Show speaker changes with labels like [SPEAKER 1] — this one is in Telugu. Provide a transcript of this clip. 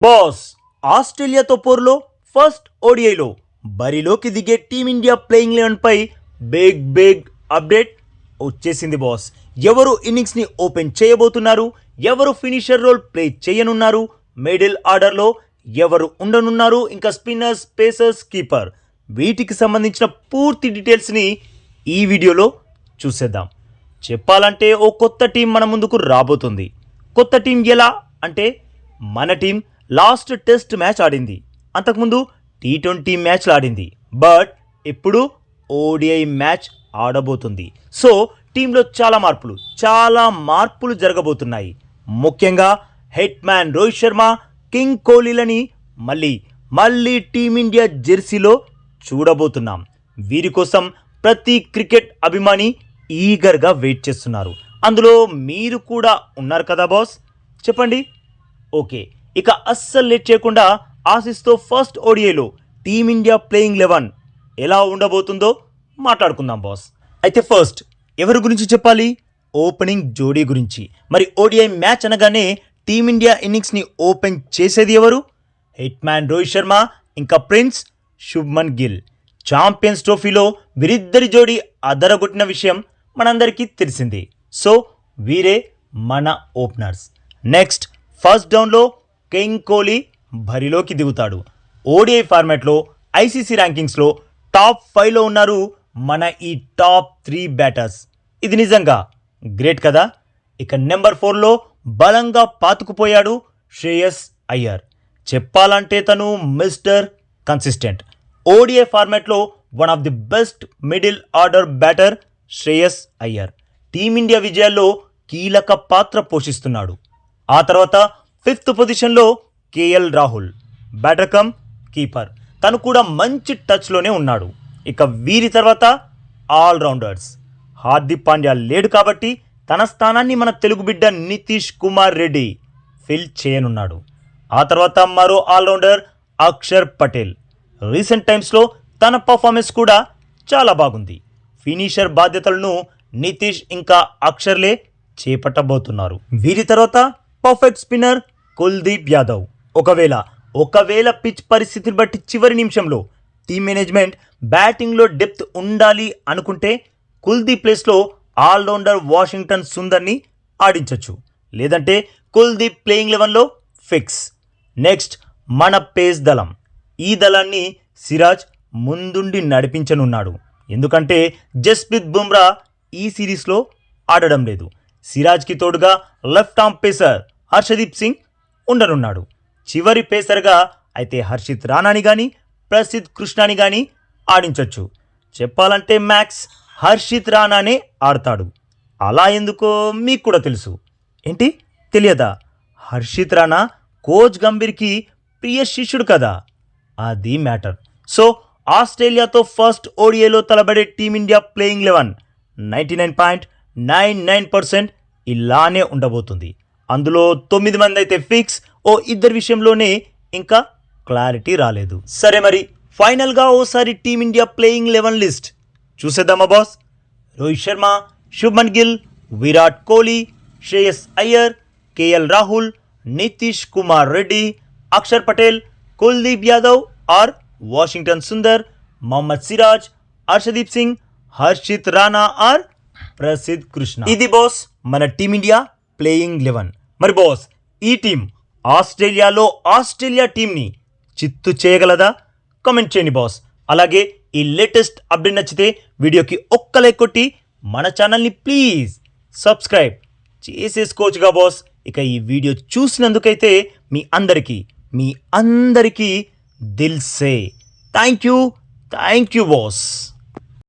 [SPEAKER 1] బాస్ ఆస్ట్రేలియాతో పోరులో ఫస్ట్ ఓడిఐలో బరిలోకి దిగే టీమిండియా ప్లేయింగ్ 11 పై బిగ్ అప్డేట్ వచ్చేసింది బాస్. ఎవరు ఇన్నింగ్స్ని ఓపెన్ చేయబోతున్నారు, ఎవరు ఫినిషర్ రోల్ ప్లే చేయనున్నారు, మిడిల్ ఆర్డర్లో ఎవరు ఉండనున్నారు, ఇంకా స్పిన్నర్స్, పేసర్స్, కీపర్, వీటికి సంబంధించిన పూర్తి డీటెయిల్స్ని ఈ వీడియోలో చూసేద్దాం. చెప్పాలంటే ఓ కొత్త టీం మన ముందుకు రాబోతుంది. కొత్త టీం ఎలా అంటే, మన టీం లాస్ట్ టెస్ట్ మ్యాచ్ ఆడింది, అంతకుముందు T20 మ్యాచ్లు ఆడింది, బట్ ఇప్పుడు ఓడిఐ మ్యాచ్ ఆడబోతుంది. సో టీంలో చాలా మార్పులు జరగబోతున్నాయి. ముఖ్యంగా head man Rohit Sharma, king కోహ్లీలని మళ్ళీ టీమిండియా జెర్సీలో చూడబోతున్నాం. వీరి కోసం ప్రతి క్రికెట్ అభిమాని ఈగర్గా వెయిట్ చేస్తున్నారు. అందులో మీరు కూడా ఉన్నారు కదా బాస్, చెప్పండి. ఓకే, ఇక అస్సలు లేట్ చేయకుండా ఆసీస్తో ఫస్ట్ ఓడిఐలో టీమిండియా ప్లేయింగ్ 11 ఎలా ఉండబోతుందో మాట్లాడుకుందాం బాస్. అయితే ఫస్ట్ ఎవరి గురించి చెప్పాలి? ఓపెనింగ్ జోడీ గురించి. మరి ఓడిఐ మ్యాచ్ అనగానే టీమిండియా ఇన్నింగ్స్ని ఓపెన్ చేసేది ఎవరు? హెడ్ మ్యాన్ రోహిత్ శర్మ, ఇంకా ప్రిన్స్ శుభ్మన్ గిల్. ఛాంపియన్స్ ట్రోఫీలో వీరిద్దరి జోడీ అదరగొట్టిన విషయం మనందరికీ తెలిసింది. సో వీరే మన ఓపెనర్స్. నెక్స్ట్ ఫస్ట్ డౌన్లో కింగ్ కోహ్లీ బరిలోకి దిగుతాడు. ఓడిఐ ఫార్మాట్లో ఐసీసీ ర్యాంకింగ్స్లో టాప్ 5లో ఉన్నారు మన ఈ టాప్ 3 బ్యాటర్స్. ఇది నిజంగా గ్రేట్ కదా. ఇక నెంబర్ 4లో బలంగా పాతుకుపోయాడు శ్రేయస్ అయ్యర్. చెప్పాలంటే తను మిస్టర్ కన్సిస్టెంట్. ఓడిఐ ఫార్మాట్లో one of the best middle order batter Shreyas Iyer. Team India విజయాల్లో కీలక పాత్ర పోషిస్తున్నాడు. ఆ తర్వాత 5th పొజిషన్లో KL Rahul, batter cum keeper. తను కూడా మంచి టచ్లోనే ఉన్నాడు. ఇక వీరి తర్వాత ఆల్రౌండర్స్. హార్దిక్ పాండ్యా లేడు కాబట్టి తన స్థానాన్ని మన తెలుగు బిడ్డ నితీష్ కుమార్ రెడ్డి ఫిల్ చేయనున్నాడు. ఆ తర్వాత మరో ఆల్రౌండర్ అక్షర్ పటేల్. రీసెంట్ టైమ్స్లో తన పర్ఫార్మెన్స్ కూడా చాలా బాగుంది. ఫినిషర్ బాధ్యతలను నితీష్ ఇంకా అక్షర్లే చేపట్టబోతున్నారు. వీరి తర్వాత పర్ఫెక్ట్ స్పిన్నర్ కుల్దీప్ యాదవ్. ఒకవేళ పిచ్ పరిస్థితిని బట్టి చివరి నిమిషంలో టీమ్ మేనేజ్మెంట్ బ్యాటింగ్లో డెప్త్ ఉండాలి అనుకుంటే కుల్దీప్ ప్లేస్లో ఆల్రౌండర్ వాషింగ్టన్ సుందర్ని ఆడించవచ్చు. లేదంటే కుల్దీప్ ప్లేయింగ్ 11లో ఫిక్స్. నెక్స్ట్ మన పేస్ దళం. ఈ దళాన్ని సిరాజ్ ముందుండి నడిపించనున్నాడు. ఎందుకంటే జస్ప్రీత్ బుమ్రా ఈ సిరీస్లో ఆడడం లేదు. సిరాజ్కి తోడుగా left arm pacer Harshdeep Singh ఉండనున్నాడు. చివరి పేసర్గా అయితే హర్షిత్ రాణాని కానీ ప్రసిద్ధ్ కృష్ణాని కానీ ఆడించవచ్చు. చెప్పాలంటే మ్యాక్స్ హర్షిత్ రాణానే ఆడతాడు. అలా ఎందుకో మీకు కూడా తెలుసు. ఏంటి తెలియదా? హర్షిత్ రాణా కోచ్ గంభీర్కి ప్రియ శిష్యుడు కదా, అది మ్యాటర్. సో ఆస్ట్రేలియాతో ఫస్ట్ ఓడిఐలో తలబడే టీమిండియా ప్లేయింగ్ 11 99.99% ఇలానే ఉండబోతుంది. అందులో 9 మంది అయితే ఫిక్స్, ఓ 2 విషయంలోనే ఇంకా క్లారిటీ రాలేదు. సరే, మరి ఫైనల్గా ఓసారి టీమిండియా ప్లేయింగ్ 11 లిస్ట్ చూసేద్దామా boss. Rohit Sharma, Shubman Gill, Virat Kohli, Shreyas Iyer, KL Rahul, Nitish Kumar Reddy, Axar Patel, Kuldeep Yadav or Washington Sundar, Mohammed Siraj, Harshdeep Singh, Harshit Rana or Prasidh Krishna. ఇది బాస్ మన టీమిండియా ప్లేయింగ్ 11. మరి బాస్, ఈ టీం ఆస్ట్రేలియా టీంని చిత్తు చేయగలదా? కామెంట్ చేయండి బాస్. అలాగే ఈ లేటెస్ట్ అప్డేట్ నచ్చితే వీడియోకి ఒక్క లైక్ కొట్టి మన ఛానల్ని ప్లీజ్ సబ్స్క్రైబ్ చేసేసుకోవచ్చుగా బాస్. ఇక ఈ వీడియో చూసినందుకైతే మీ అందరికీ దిల్ సే థ్యాంక్ యూ బాస్.